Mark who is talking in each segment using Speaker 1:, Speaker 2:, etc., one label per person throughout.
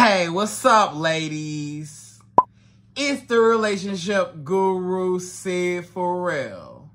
Speaker 1: Hey, what's up, ladies? It's the relationship guru, Sydd Ferrell.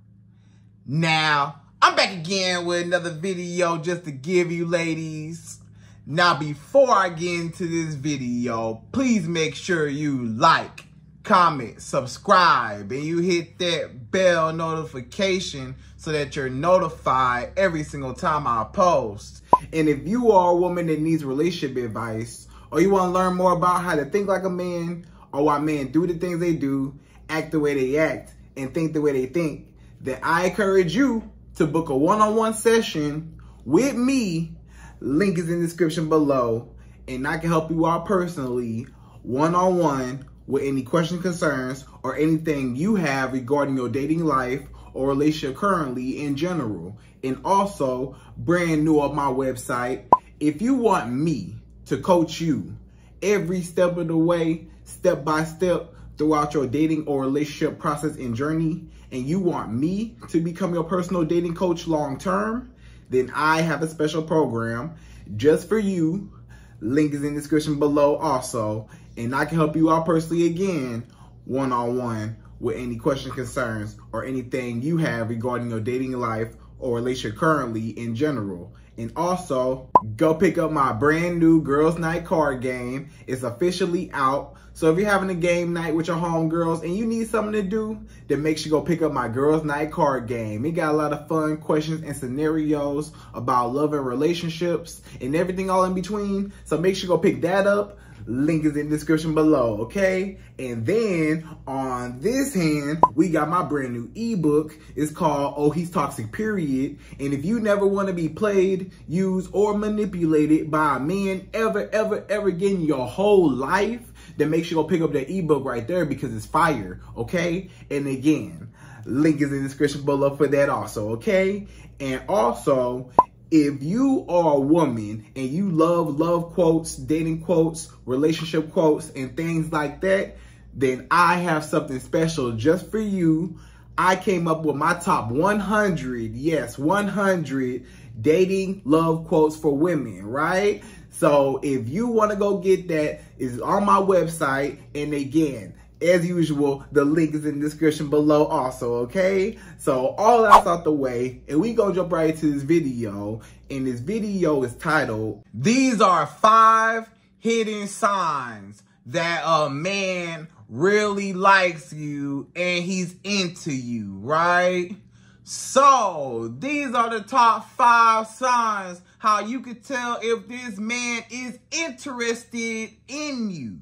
Speaker 1: Now, I'm back again with another video just to give you ladies. Now, before I get into this video, please make sure you like, comment, subscribe, and you hit that bell notification so that you're notified every single time I post. And if you are a woman that needs relationship advice, or you want to learn more about how to think like a man, or why men do the things they do, act the way they act, and think the way they think, then I encourage you to book a one-on-one session with me. Link is in the description below, and I can help you out personally, one-on-one, with any questions, concerns, or anything you have regarding your dating life or relationship currently in general. And also, brand new on my website, if you want me to coach you every step of the way, step by step, throughout your dating or relationship process and journey, and you want me to become your personal dating coach long term, then I have a special program just for you. Link is in the description below also, and I can help you out personally again, one-on-one, with any questions, concerns, or anything you have regarding your dating life or relationship currently in general. And also, go pick up my brand new Girls Night card game. It's officially out. So if you're having a game night with your homegirls and you need something to do, then make sure you go pick up my Girls Night card game. It got a lot of fun questions and scenarios about love and relationships and everything all in between. So make sure you go pick that up. Link is in the description below, okay? And then on this hand, we got my brand new ebook. It's called Oh, He's Toxic, Period. And if you never want to be played, used, or manipulated by a man ever again in your whole life, then make sure you go pick up that ebook right there because it's fire, okay? And again, link is in the description below for that also, okay? And also, if you are a woman and you love quotes, dating quotes, relationship quotes, and things like that, then I have something special just for you. I came up with my top 100, yes, 100 dating love quotes for women, right? So if you want to go get that, it's on my website. And again, as usual, the link is in the description below also, okay? So all that's out the way, and we gonna jump right into this video. And this video is titled, These Are 5 Hidden Signs That a Man Really Likes You and He's Into You, right? So these are the top 5 signs how you could tell if this man is interested in you.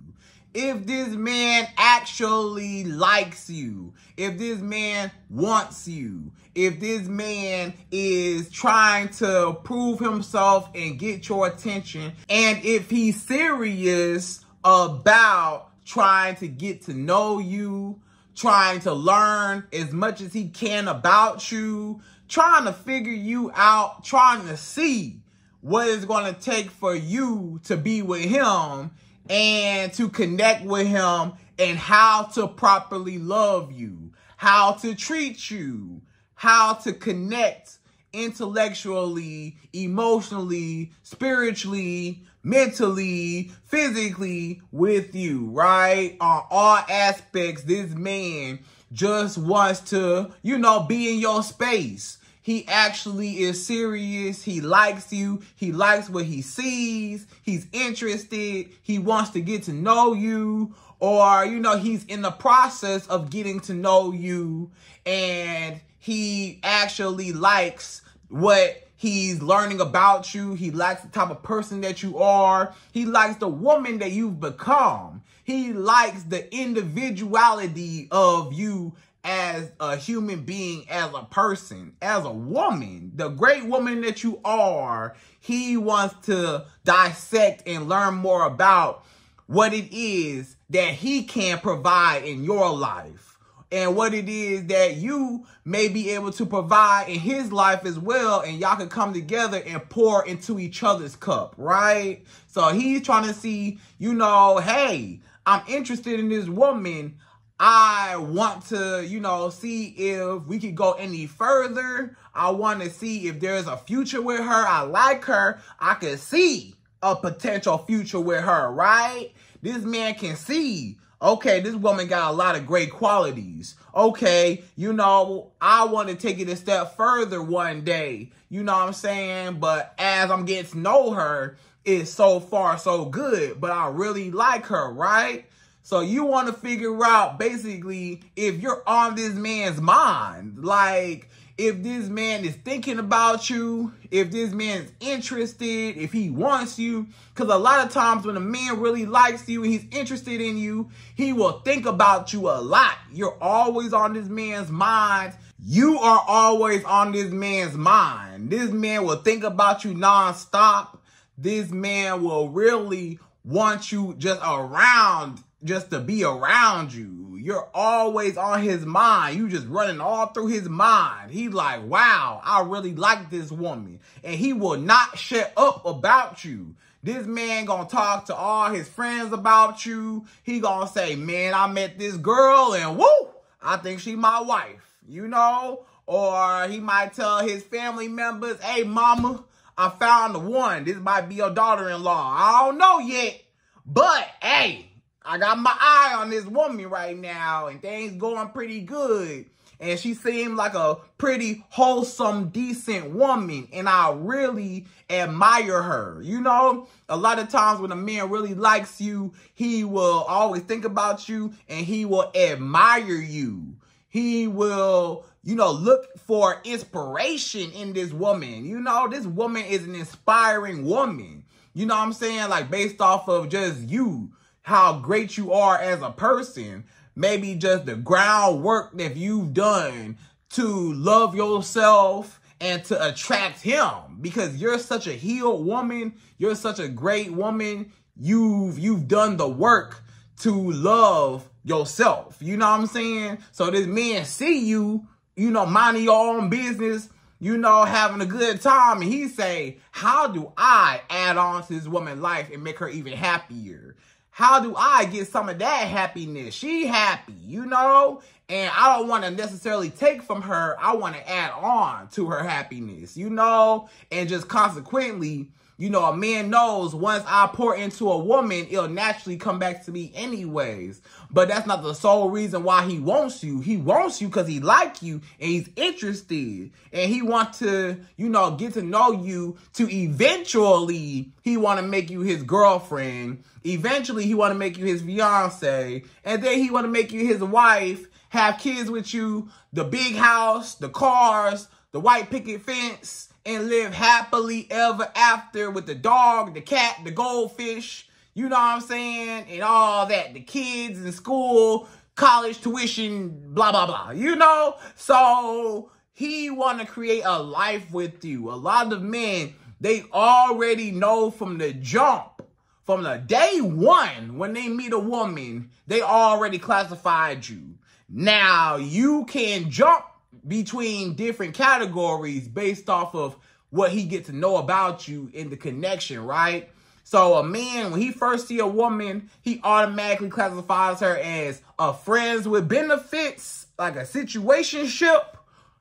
Speaker 1: If this man actually likes you, if this man wants you, if this man is trying to prove himself and get your attention, and if he's serious about trying to get to know you, trying to learn as much as he can about you, trying to figure you out, trying to see what it's going to take for you to be with him and to connect with him, and how to properly love you, how to treat you, how to connect intellectually, emotionally, spiritually, mentally, physically with you, right? On all aspects, this man just wants to, be in your space. He actually is serious. He likes you. He likes what he sees. He's interested. He wants to get to know you. Or, he's in the process of getting to know you. And he actually likes what he's learning about you. He likes the type of person that you are. He likes the woman that you've become. He likes the individuality of you as a human being, as a person, as a woman, the great woman that you are. He wants to dissect and learn more about what it is that he can provide in your life and what it is that you may be able to provide in his life as well. And y'all can come together and pour into each other's cup, right? So he's trying to see, hey, I'm interested in this woman. I want to, see if we could go any further. I want to see if there's a future with her. I like her. I can see a potential future with her, right? This man can see, okay, this woman got a lot of great qualities. Okay, you know, I want to take it a step further one day. You know what I'm saying? But as I'm getting to know her, it's so far so good. But I really like her, right? So you want to figure out basically if you're on this man's mind. Like, if this man is thinking about you, if this man is interested, if he wants you. Because a lot of times when a man really likes you and he's interested in you, he will think about you a lot. You're always on this man's mind. You are always on this man's mind. This man will think about you nonstop. This man will really want you just around, just to be around you. You're always on his mind. You just running all through his mind. He's like, wow, I really like this woman. And he will not shut up about you. This man gonna talk to all his friends about you. He gonna say, man, I met this girl and woo, I think she my wife, you know? Or he might tell his family members, hey, mama, I found the one. This might be your daughter-in-law. I don't know yet, but hey, I got my eye on this woman right now, and things going pretty good. And she seemed like a pretty wholesome, decent woman, and I really admire her. You know, a lot of times when a man really likes you, he will always think about you, and he will admire you. He will, you know, look for inspiration in this woman. You know, this woman is an inspiring woman. You know what I'm saying? Like, based off of just you, how great you are as a person, maybe just the groundwork that you've done to love yourself and to attract him, because you're such a healed woman. You're such a great woman. You've done the work to love yourself. You know what I'm saying? So this man see you, you know, minding your own business, you know, having a good time, and he say, how do I add on to this woman's life and make her even happier? How do I get some of that happiness? She happy, you know? And I don't want to necessarily take from her. I want to add on to her happiness, you know? And just consequently, you know, a man knows once I pour into a woman, it'll naturally come back to me anyways. But that's not the sole reason why he wants you. He wants you because he like you and he's interested. And he wants to, you know, get to know you to eventually he want to make you his girlfriend. Eventually he want to make you his fiance. And then he want to make you his wife, have kids with you, the big house, the cars, the white picket fence, and live happily ever after with the dog, the cat, the goldfish, you know what I'm saying? And all that, the kids in school, college tuition, blah, blah, blah, you know? So he want to create a life with you. A lot of men, they already know from the jump, from the day one, when they meet a woman, they already classified you. Now, you can jump between different categories based off of what he gets to know about you in the connection, right? So a man, when he first see a woman, he automatically classifies her as a friends with benefits, like a situationship,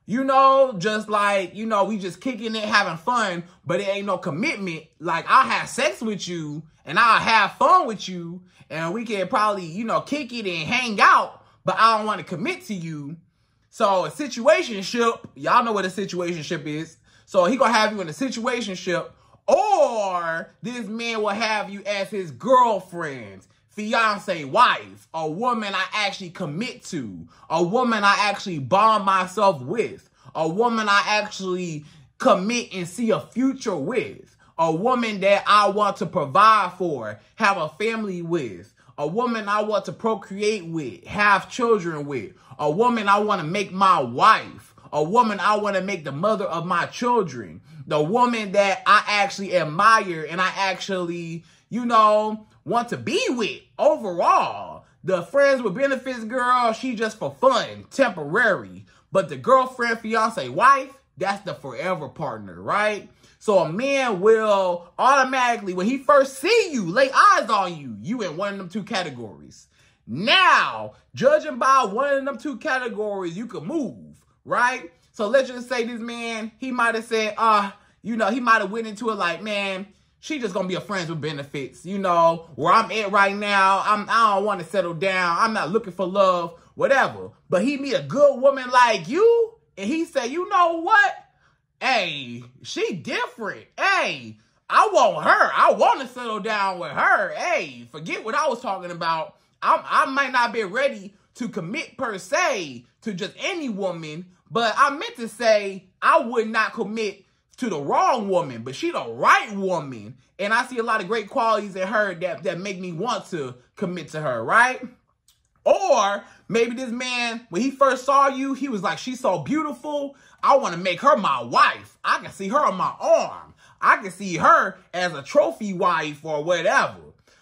Speaker 1: you know, just like, you know, we just kicking it, having fun, but it ain't no commitment. Like, I'll have sex with you and I'll have fun with you and we can probably, you know, kick it and hang out, but I don't want to commit to you. So a situationship, y'all know what a situationship is. So he gonna have you in a situationship, or this man will have you as his girlfriend, fiance, wife, a woman I actually commit to, a woman I actually bond myself with, a woman I actually commit and see a future with, a woman that I want to provide for, have a family with, a woman I want to procreate with, have children with, a woman I want to make my wife, a woman I want to make the mother of my children, the woman that I actually admire and I actually, you know, want to be with overall. The friends with benefits girl, she just for fun, temporary. But the girlfriend, fiance, wife, that's the forever partner, right? So a man will automatically, when he first see you, lay eyes on you, you in one of them two categories. Now, judging by one of them two categories, you can move, right? So let's just say this man, he might have said, you know, he might have went into it like, man, she just gonna be a friends with benefits. You know, where I'm at right now, I don't want to settle down. I'm not looking for love, whatever. But he meet a good woman like you, and he say, you know what? Hey, she different. Hey, I want her. I want to settle down with her. Hey, forget what I was talking about. I might not be ready to commit per se to just any woman, but I meant to say I would not commit to the wrong woman, but she the right woman. And I see a lot of great qualities in her that make me want to commit to her, right? Or maybe this man, when he first saw you, he was like, she's so beautiful. I want to make her my wife. I can see her on my arm. I can see her as a trophy wife or whatever.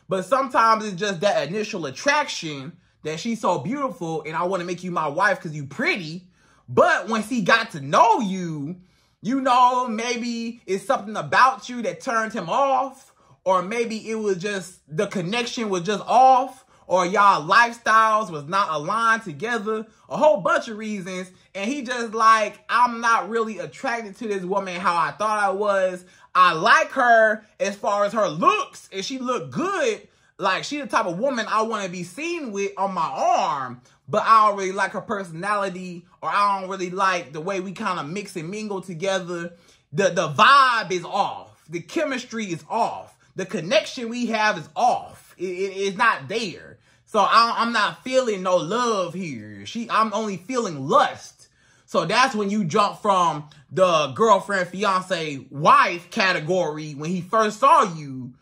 Speaker 1: But sometimes it's just that initial attraction that she's so beautiful and I want to make you my wife because you pretty. But once he got to know you, you know, maybe it's something about you that turned him off, or maybe it was just the connection was just off, or y'all lifestyles was not aligned together, a whole bunch of reasons. And he just like, I'm not really attracted to this woman how I thought I was. I like her as far as her looks, and she look good. Like, she the type of woman I want to be seen with on my arm, but I don't really like her personality, or I don't really like the way we kind of mix and mingle together. The vibe is off. The chemistry is off. The connection we have is off. It's not there. So I'm not feeling no love here. I'm only feeling lust. So that's when you jump from the girlfriend, fiance, wife category when he first saw you,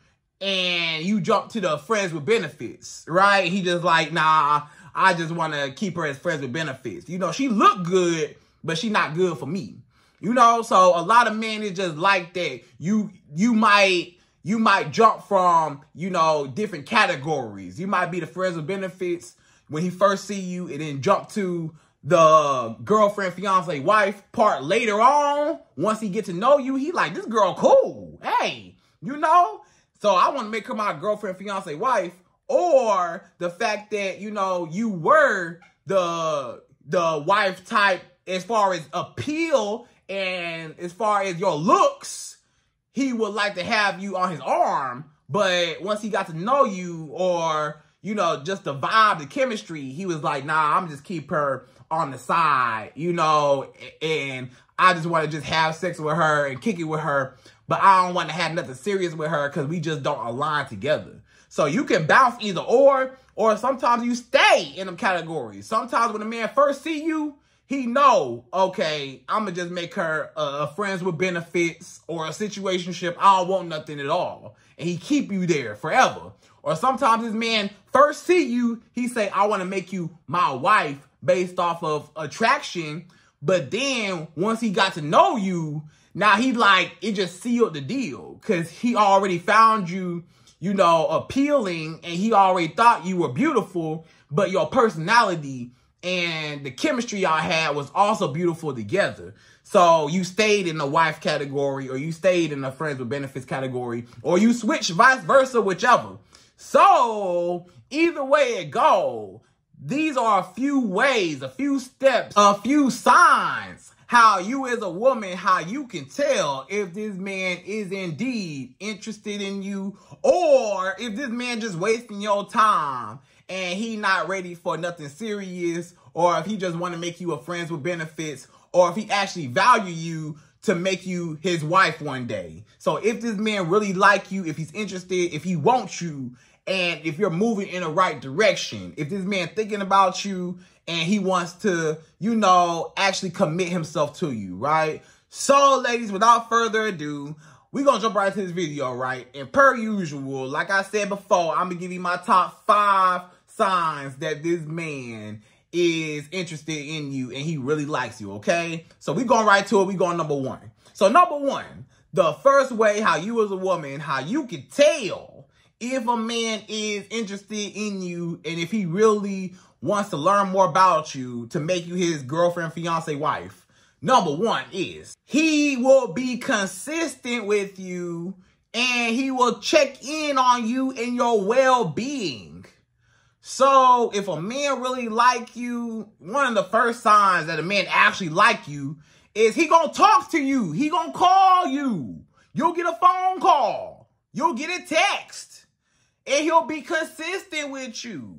Speaker 1: and you jump to the friends with benefits, right? He just like, nah, I just want to keep her as friends with benefits. You know, she look good, but she not good for me. You know, so a lot of men is just like that. You might jump from, you know, different categories. You might be the friends with benefits when he first see you, and then jump to the girlfriend, fiance, wife part later on. Once he get to know you, he like, this girl cool. Hey, you know? So I want to make her my girlfriend, fiance, wife. Or the fact that, you know, you were the wife type as far as appeal and as far as your looks, he would like to have you on his arm. But once he got to know you, or, you know, just the vibe, the chemistry, he was like, nah, I'm just keep her on the side, you know, and I just want to just have sex with her and kick it with her, but I don't want to have nothing serious with her because we just don't align together. So you can bounce either or sometimes you stay in them categories. Sometimes when a man first see you, he know, okay, I'm going to just make her a friends with benefits or a situationship. I don't want nothing at all. And he keep you there forever. Or sometimes this man first see you, he say, I want to make you my wife based off of attraction. But then once he got to know you, now he like, it just sealed the deal because he already found you, you know, appealing, and he already thought you were beautiful, but your personality and the chemistry y'all had was also beautiful together. So you stayed in the wife category, or you stayed in the friends with benefits category, or you switched vice versa, whichever. So either way it go, these are a few ways, a few steps, a few signs how you as a woman, how you can tell if this man is indeed interested in you, or if this man just wasting your time and he not ready for nothing serious, or if he just want to make you a friends with benefits, or if he actually value you to make you his wife one day. So if this man really like you, if he's interested, if he wants you, and if you're moving in the right direction, if this man thinking about you and he wants to, you know, actually commit himself to you, right? So ladies, without further ado, we're going to jump right into this video, right? And per usual, like I said before, I'm going to give you my top 5 signs that this man is interested in you and he really likes you, okay? So we're going right to it. We're going number 1. So number 1, the first way how you as a woman, how you can tell if a man is interested in you and if he really wants to learn more about you to make you his girlfriend, fiance, wife. Number 1 is he will be consistent with you and he will check in on you and your well-being. So if a man really like you, one of the first signs that a man actually like you is he gonna talk to you. He gonna call you. You'll get a phone call. you'll get a text. And he'll be consistent with you.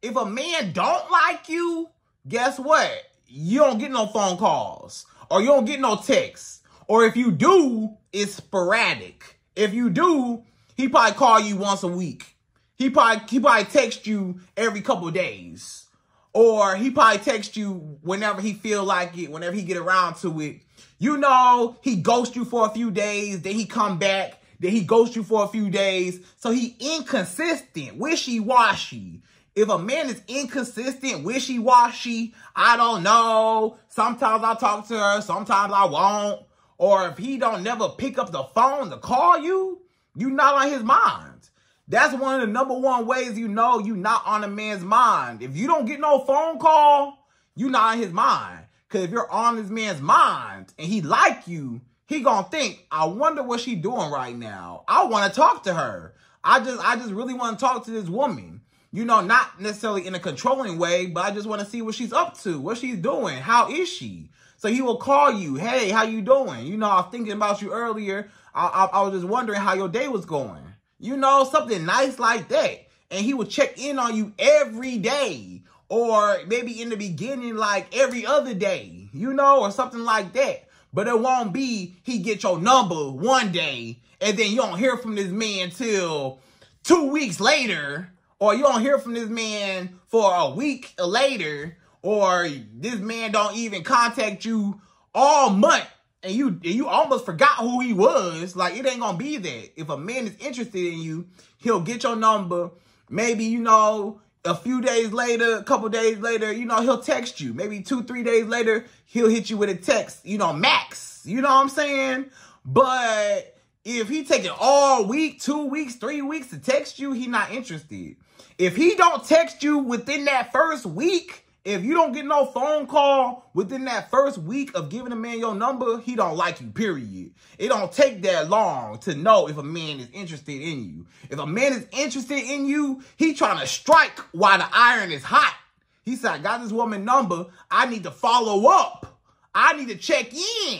Speaker 1: If a man don't like you, guess what? You don't get no phone calls. Or you don't get no texts. Or if you do, it's sporadic. If you do, he probably call you once a week. He probably text you every couple of days. Or he probably text you whenever he feel like it, whenever he get around to it. You know, he ghosts you for a few days, then he come back. Then he ghosts you for a few days. So he inconsistent, wishy-washy. If a man is inconsistent, wishy-washy, I don't know. Sometimes I'll talk to her, sometimes I won't. Or if he don't never pick up the phone to call you, you not on his mind. That's one of the #1 ways you know you not on a man's mind. If you don't get no phone call, you not on his mind. Because if you're on this man's mind and he like you, he gonna think, I wonder what she doing right now. I want to talk to her. I just really want to talk to this woman. You know, not necessarily in a controlling way, but I just want to see what she's up to, what she's doing. How is she? So he will call you. Hey, how you doing? You know, I was thinking about you earlier. I was just wondering how your day was going. You know, something nice like that. And he will check in on you every day. Or maybe in the beginning, like every other day. You know, or something like that. But it won't be he get your number one day and then you don't hear from this man till 2 weeks later, or you don't hear from this man for a week later, or this man don't even contact you all month and you almost forgot who he was. Like, it ain't gonna be that. If a man is interested in you, he'll get your number. Maybe, you know, a few days later, a couple days later, you know, he'll text you. Maybe 2-3 days later, he'll hit you with a text, you know, max. You know what I'm saying? But if he taking all week, 2 weeks, 3 weeks to text you, he not interested. If he don't text you within that first week, if you don't get no phone call within that first week of giving a man your number, he don't like you, period. It don't take that long to know if a man is interested in you. If a man is interested in you, he trying to strike while the iron is hot. He said, I got this woman number. I need to follow up. I need to check in.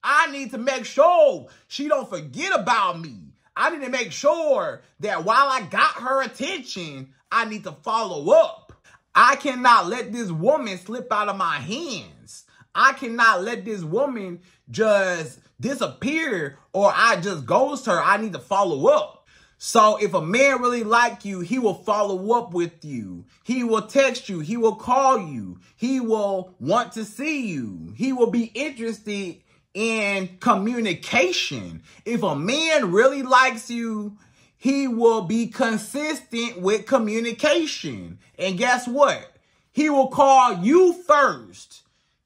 Speaker 1: I need to make sure she don't forget about me. I need to make sure that while I got her attention, I need to follow up. I cannot let this woman slip out of my hands. I cannot let this woman just disappear or I just ghost her. I need to follow up. So if a man really like you, he will follow up with you. He will text you. He will call you. He will want to see you. He will be interested in communication. If a man really likes you, he will be consistent with communication. And guess what? He will call you first.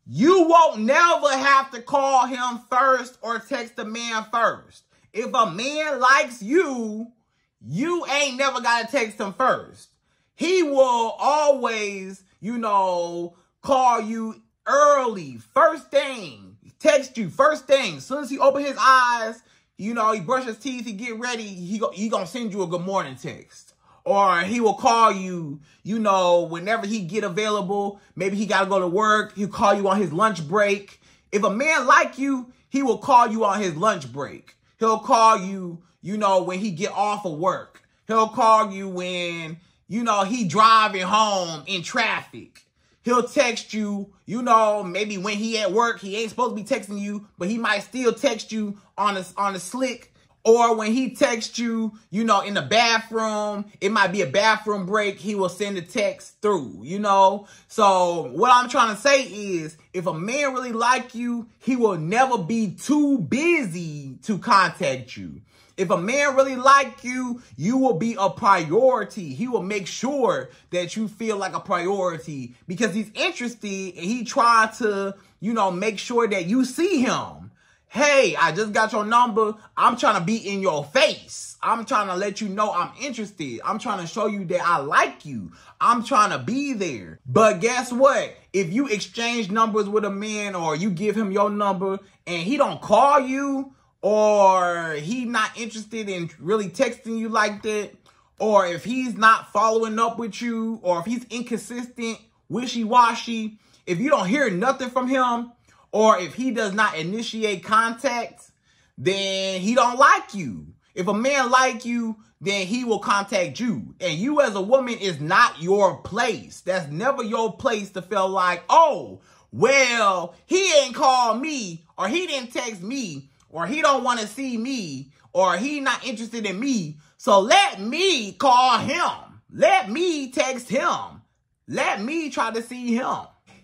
Speaker 1: You won't never have to call him first or text the man first. If a man likes you, you ain't never got to text him first. He will always, you know, call you early, first thing, text you first thing. As soon as he open his eyes, you know, he brush his teeth, he get ready, he gonna send you a good morning text. Or he will call you, you know, whenever he get available. Maybe he got to go to work. He'll call you on his lunch break. If a man like you, he will call you on his lunch break. He'll call you, you know, when he get off of work. He'll call you when, you know, he driving home in traffic. He'll text you, you know, maybe when he at work, he ain't supposed to be texting you, but he might still text you on a slick. Or when he texts you, you know, in the bathroom, it might be a bathroom break, he will send a text through, you know. So what I'm trying to say is, if a man really like you, he will never be too busy to contact you. If a man really like you, you will be a priority. He will make sure that you feel like a priority because he's interested and he try to, you know, make sure that you see him. Hey, I just got your number. I'm trying to be in your face. I'm trying to let you know I'm interested. I'm trying to show you that I like you. I'm trying to be there. But guess what? If you exchange numbers with a man or you give him your number and he don't call you or he not interested in really texting you like that, or if he's not following up with you, or if he's inconsistent, wishy-washy, if you don't hear nothing from him, or if he does not initiate contact, then he don't like you. If a man like you, then he will contact you. And you as a woman is not your place. That's never your place to feel like, oh, well, he ain't called me, or he didn't text me, or he don't want to see me, or he not interested in me. So let me call him. Let me text him. Let me try to see him.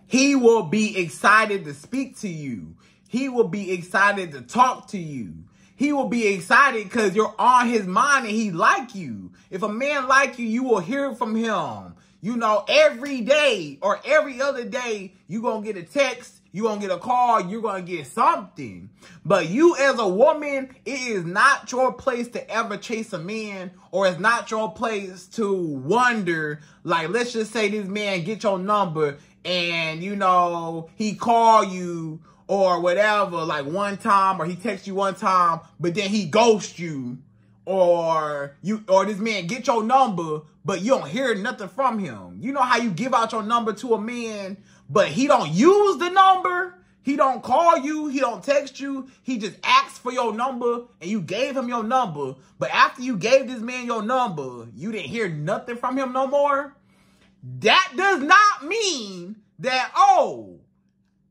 Speaker 1: He will be excited to speak to you. He will be excited to talk to you. He will be excited because you're on his mind and he like you. If a man like you, you will hear from him. You know, every day or every other day, you're going to get a text, you're going to get a call, you're going to get something. But you as a woman, it is not your place to ever chase a man, or it's not your place to wonder, like, let's just say this man get your number and, you know, he call you or whatever, like one time, or he texts you one time, but then he ghosts you, or this man get your number, but you don't hear nothing from him. You know how you give out your number to a man, but he don't use the number? He don't call you, he don't text you, he just asks for your number, and you gave him your number, but after you gave this man your number, you didn't hear nothing from him no more? That does not mean that, oh,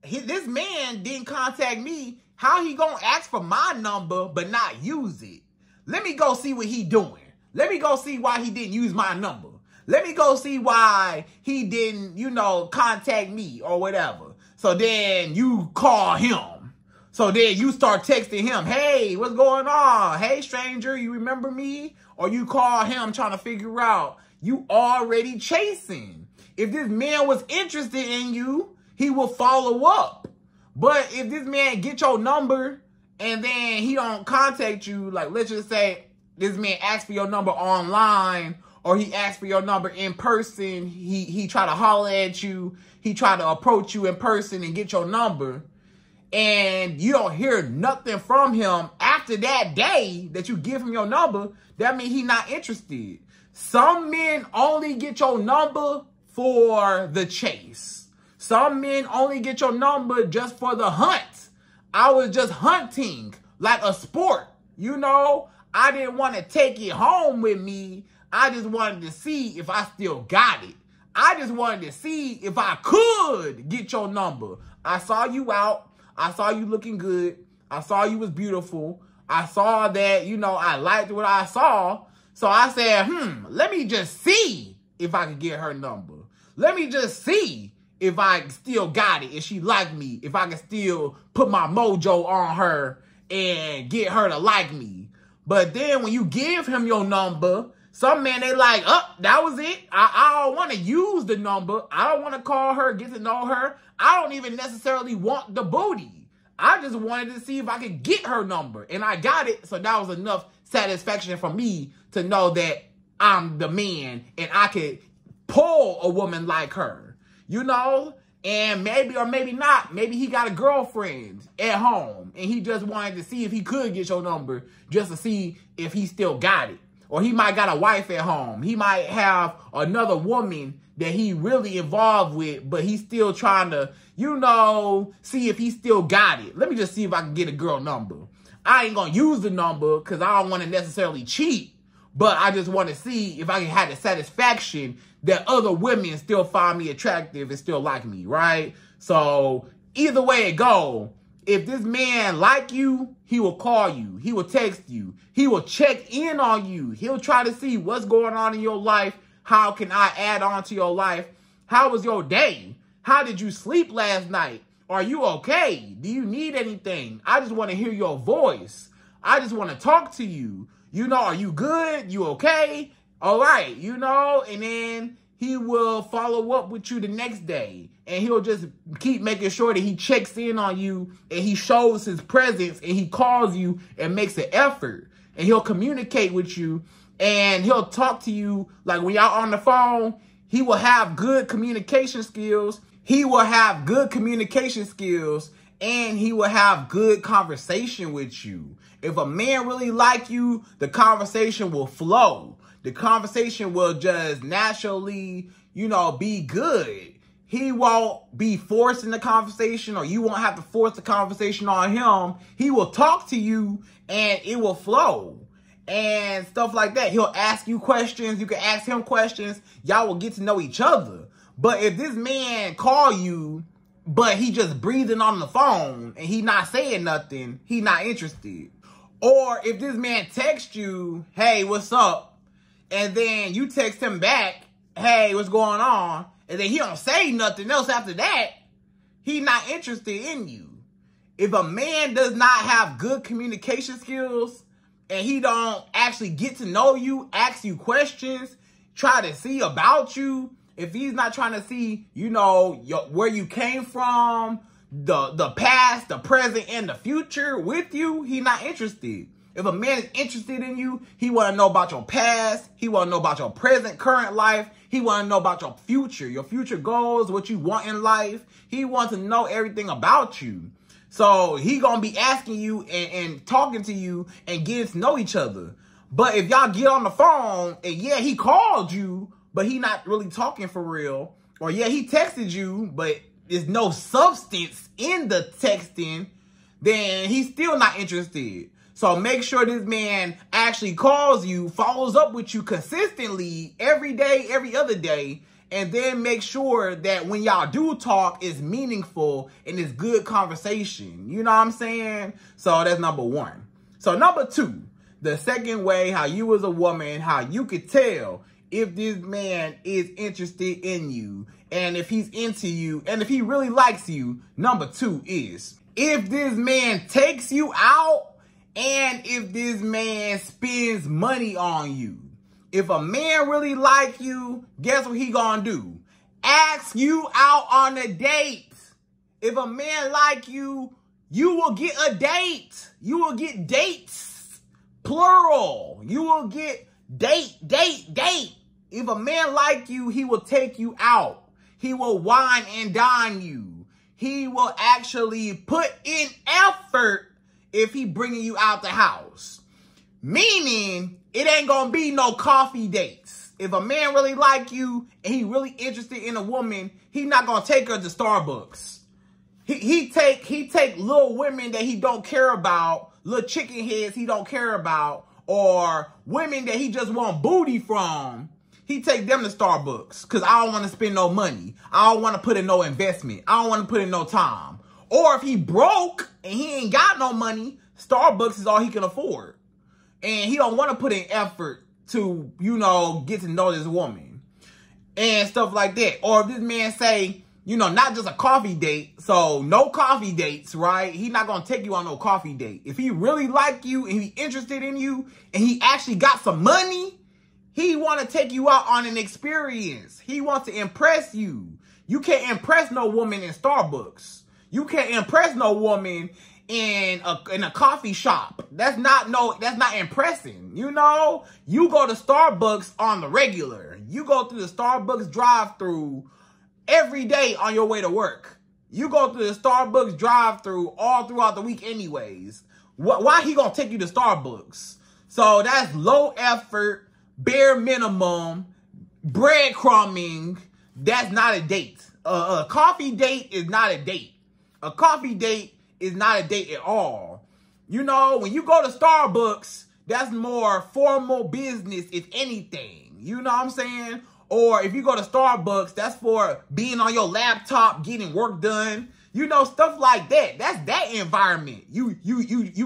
Speaker 1: this man didn't contact me. How he gonna ask for my number but not use it? Let me go see what he doing. Let me go see why he didn't use my number. Let me go see why he didn't, you know, contact me or whatever. So then you call him. So then you start texting him, hey, what's going on? Hey, stranger, you remember me? Or you call him trying to figure out, you already chasing. If this man was interested in you, he will follow up. But if this man get your number and then he don't contact you, like let's just say this man asks for your number online, or he asks for your number in person, he try to holler at you, he try to approach you in person and get your number, and you don't hear nothing from him after that day that you give him your number, that means he's not interested. Some men only get your number for the chase. Some men only get your number just for the hunt. I was just hunting like a sport, you know? I didn't want to take it home with me. I just wanted to see if I still got it. I just wanted to see if I could get your number. I saw you out. I saw you looking good. I saw you was beautiful. I saw that, you know, I liked what I saw. So I said, let me just see if I can get her number. Let me just see if I still got it, if she like me, if I can still put my mojo on her and get her to like me. But then when you give him your number, some men, they like, oh, that was it. I don't want to use the number. I don't want to call her, get to know her. I don't even necessarily want the booty. I just wanted to see if I could get her number. And I got it. So that was enough satisfaction for me to know that I'm the man and I could pull a woman like her, you know? And maybe or maybe not, maybe he got a girlfriend at home and he just wanted to see if he could get your number just to see if he still got it. Or he might got a wife at home. He might have another woman that he really involved with, but he's still trying to, you know, see if he still got it. Let me just see if I can get a girl number. I ain't gonna use the number because I don't want to necessarily cheat, but I just want to see if I can have the satisfaction that other women still find me attractive and still like me, right? So either way it go, if this man like you, he will call you. He will text you. He will check in on you. He'll try to see what's going on in your life. How can I add on to your life? How was your day? How did you sleep last night? Are you okay? Do you need anything? I just want to hear your voice. I just want to talk to you. You know, are you good? You okay? All right, you know, and then he will follow up with you the next day. And he'll just keep making sure that he checks in on you and he shows his presence and he calls you and makes an effort. And he'll communicate with you and he'll talk to you like when y'all on the phone. He will have good communication skills. He will have good communication skills and he will have good conversation with you. If a man really like you, the conversation will flow. The conversation will just naturally, you know, be good. He won't be forcing the conversation or you won't have to force the conversation on him. He will talk to you and it will flow. and stuff like that. He'll ask you questions. You can ask him questions. Y'all will get to know each other. But if this man call you, but he just breathing on the phone and he not saying nothing, he not interested. Or if this man texts you, hey, what's up? And then you text him back, hey, what's going on? And then he don't say nothing else after that, he not interested in you. If a man does not have good communication skills and he don't actually get to know you, ask you questions, try to see about you, if he's not trying to see, you know, where you came from, the past, the present, and the future with you, he not interested. If a man is interested in you, he want to know about your past. He want to know about your present, current life. He want to know about your future goals, what you want in life. He wants to know everything about you. So he going to be asking you and talking to you and getting to know each other. But if y'all get on the phone and yeah, he called you, but he not really talking for real. Or yeah, he texted you, but there's no substance in the texting, then he's still not interested. So make sure this man actually calls you, follows up with you consistently every day, every other day, and then make sure that when y'all do talk, it's meaningful and it's good conversation. You know what I'm saying? So that's number one. So number two, the second way how you as a woman, how you could tell if this man is interested in you and if he's into you and if he really likes you, number two is if this man takes you out and if this man spends money on you. If a man really like you, guess what he gonna do? Ask you out on a date. If a man like you, you will get a date. You will get dates, plural. You will get date. If a man like you, he will take you out. He will wine and dine you. He will actually put in effort if he bringing you out the house. Meaning, it ain't gonna be no coffee dates. If a man really like you and he really interested in a woman, he not gonna take her to Starbucks. He take little women that he don't care about, little chicken heads he don't care about, or women that he just want booty from. He take them to Starbucks because I don't want to spend no money. I don't want to put in no investment. I don't want to put in no time. Or if he broke and he ain't got no money, Starbucks is all he can afford. And he don't want to put in effort to, you know, get to know this woman and stuff like that. Or if this man say, you know, not just a coffee date, so no coffee dates, right? He not going to take you on no coffee date. If he really like you and he interested in you and he actually got some money, he want to take you out on an experience. He wants to impress you. You can't impress no woman in Starbucks. You can't impress no woman in a coffee shop. That's not impressing. You know, you go to Starbucks on the regular. You go through the Starbucks drive-through every day on your way to work. You go through the Starbucks drive-through all throughout the week anyways. Why he gonna take you to Starbucks? So that's low effort, bare minimum, breadcrumbing. That's not a date. A coffee date is not a date. A coffee date is not a date at all. You know, when you go to Starbucks, that's more formal business, if anything. You know what I'm saying? Or if you go to Starbucks, that's for being on your laptop, getting work done. You know, stuff like that. That's that environment. You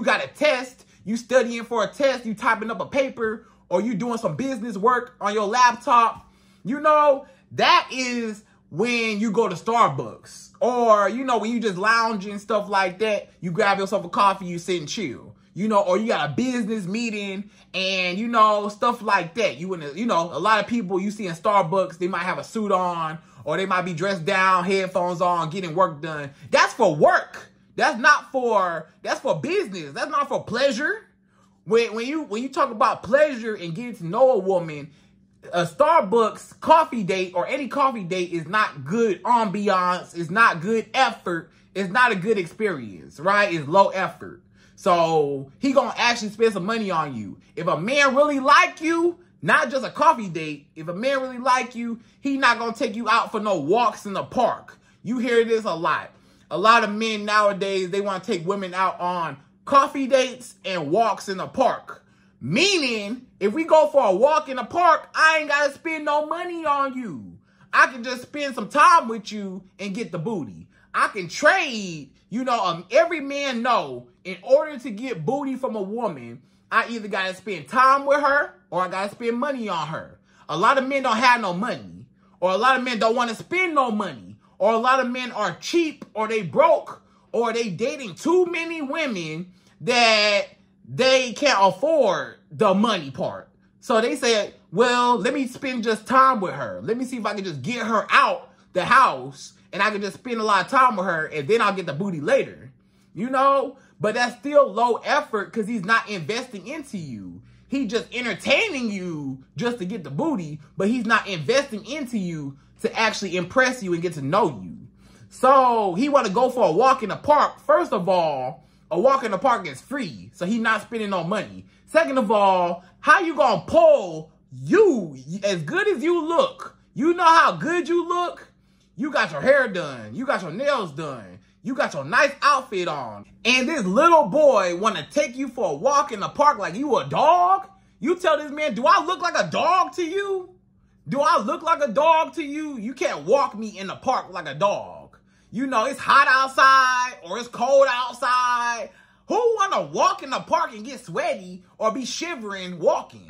Speaker 1: got a test. You studying for a test. You typing up a paper. Or you doing some business work on your laptop. You know, that is when you go to Starbucks. Or, you know, when you just lounging, stuff like that, you grab yourself a coffee, you sit and chill. You know, or you got a business meeting and, you know, stuff like that. You know, a lot of people you see in Starbucks, they might have a suit on or they might be dressed down, headphones on, getting work done. That's for work. That's for business. That's not for pleasure. When you talk about pleasure and getting to know a woman, a Starbucks coffee date or any coffee date is not good ambiance. It's not good effort. It's not a good experience, right? It's low effort. So he gonna actually spend some money on you. If a man really like you, not just a coffee date, if a man really like you, he not gonna take you out for no walks in the park. You hear this a lot. A lot of men nowadays, they want to take women out on coffee dates and walks in the park. Meaning, if we go for a walk in the park, I ain't got to spend no money on you. I can just spend some time with you and get the booty. I can trade, every man know, in order to get booty from a woman, I either got to spend time with her or I got to spend money on her. A lot of men don't have no money, or a lot of men don't want to spend no money, or a lot of men are cheap, or they broke, or they dating too many women that they can't afford the money part. So they say, well, let me spend just time with her. Let me see if I can just get her out the house and I can just spend a lot of time with her and then I'll get the booty later. But that's still low effort because he's not investing into you. He's just entertaining you just to get the booty, but he's not investing into you to actually impress you and get to know you. So he want to go for a walk in the park. First of all, a walk in the park is free, so he's not spending no money. Second of all, how you gonna pull you as good as you look? You know how good you look? You got your hair done. You got your nails done. You got your nice outfit on. And this little boy want to take you for a walk in the park like you a dog? You tell this man, do I look like a dog to you? Do I look like a dog to you? You can't walk me in the park like a dog. It's hot outside or it's cold outside. Who want to walk in the park and get sweaty or be shivering walking?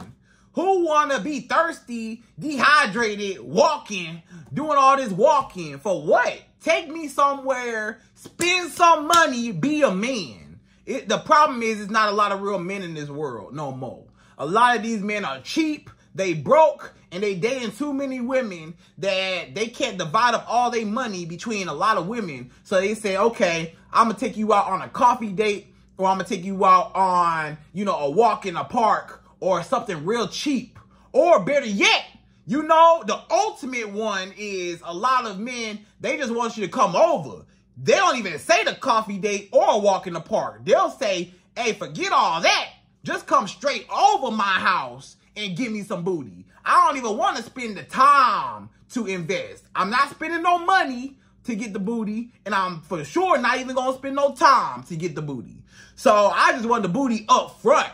Speaker 1: Who want to be thirsty, dehydrated, walking, doing all this walking? For what? Take me somewhere, spend some money, be a man. The problem is it's not a lot of real men in this world no more. A lot of these men are cheap, they broke, and they dating too many women that they can't divide up all their money between a lot of women. So they say, okay, I'm going to take you out on a coffee date, or I'm going to take you out on, a walk in a park or something real cheap. Or better yet, the ultimate one is a lot of men, they just want you to come over. They don't even say the coffee date or a walk in the park. They'll say, hey, forget all that. Just come straight over my house and give me some booty. I don't even want to spend the time to invest. I'm not spending no money to get the booty, and I'm for sure not even going to spend no time to get the booty. So I just want the booty up front.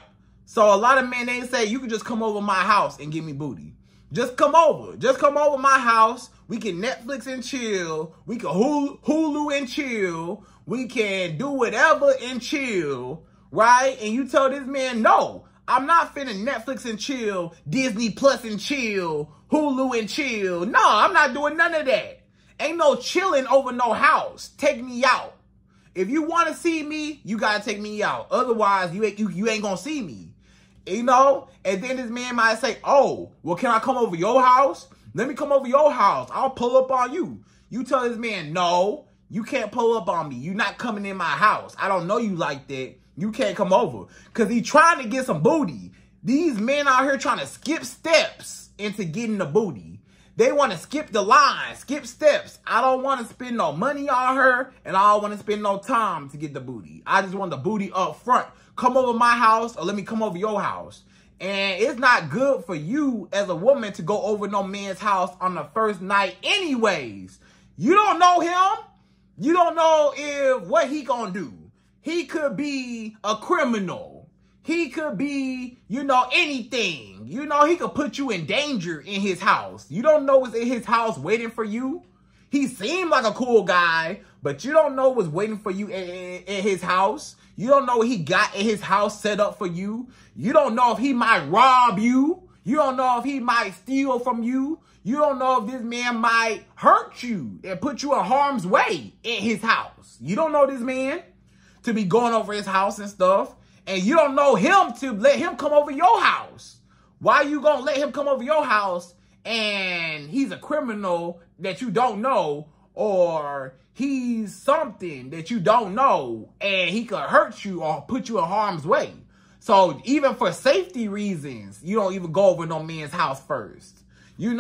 Speaker 1: So a lot of men, they say, you can just come over my house and give me booty. Just come over. Just come over my house. We can Netflix and chill. We can Hulu and chill. We can do whatever and chill, right? And you tell this man, no, I'm not finna Netflix and chill, Disney Plus and chill, Hulu and chill. No, I'm not doing none of that. Ain't no chilling over no house. Take me out. If you want to see me, you got to take me out. Otherwise, you ain't going to see me. And then this man might say, oh, well, can I come over your house? Let me come over your house. I'll pull up on you. You tell this man, no, you can't pull up on me. You're not coming in my house. I don't know you like that. You can't come over. Because he's trying to get some booty. These men out here trying to skip steps into getting the booty. They want to skip the line, skip steps. I don't want to spend no money on her, and I don't want to spend no time to get the booty. I just want the booty up front. Come over my house or let me come over your house. And it's not good for you as a woman to go over no man's house on the first night anyways. You don't know him. You don't know what he gonna do. He could be a criminal. He could be, anything. He could put you in danger in his house. You don't know what's in his house waiting for you. He seemed like a cool guy, but you don't know what's waiting for you in his house. You don't know what he got in his house set up for you. You don't know if he might rob you. You don't know if he might steal from you. You don't know if this man might hurt you and put you in harm's way in his house. You don't know this man to be going over his house and stuff. And you don't know him to let him come over your house. Why you gonna let him come over your house and he's a criminal that you don't know, or he's something that you don't know and he could hurt you or put you in harm's way? So even for safety reasons, you don't even go over no man's house first. You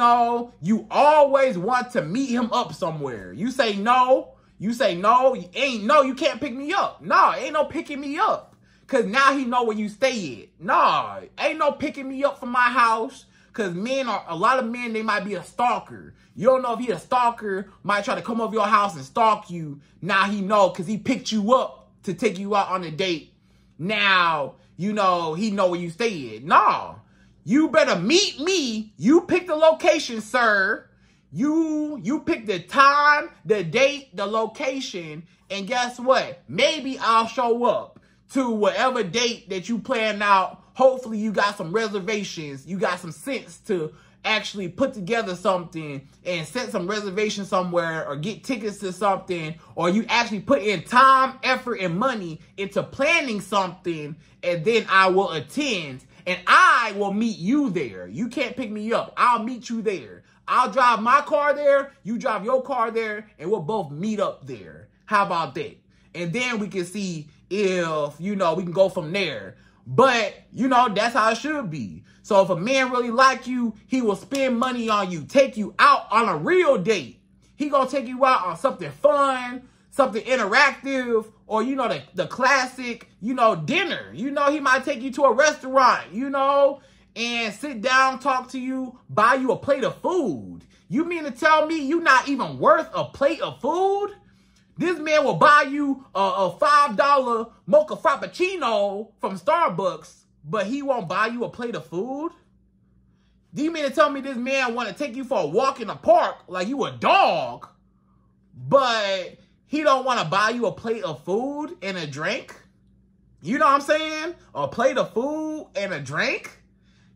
Speaker 1: always want to meet him up somewhere. You say no, you can't pick me up. No, ain't no picking me up. Because now he know where you stay at. Nah, ain't no picking me up from my house. Because a lot of men, they might be a stalker. You don't know if he a stalker, might try to come over your house and stalk you. Now he know because he picked you up to take you out on a date. Now, he know where you stay at. No, you better meet me. You pick the location, sir. You pick the time, the date, the location, and guess what? Maybe I'll show up to whatever date that you plan out. Hopefully you got some reservations. You got some sense to actually put together something and set some reservations somewhere or get tickets to something, or you actually put in time, effort, and money into planning something, and then I will attend and I will meet you there. You can't pick me up. I'll meet you there. I'll drive my car there, you drive your car there, and we'll both meet up there. How about that? And then we can see if, we can go from there. But, that's how it should be. So if a man really like you, he will spend money on you, take you out on a real date. He gonna take you out on something fun, something interactive, or, the classic, dinner. He might take you to a restaurant, and sit down, talk to you, buy you a plate of food. You mean to tell me you not even worth a plate of food? This man will buy you a $5 mocha frappuccino from Starbucks, but he won't buy you a plate of food? Do you mean to tell me this man want to take you for a walk in the park like you a dog, but he don't want to buy you a plate of food and a drink? You know what I'm saying? A plate of food and a drink?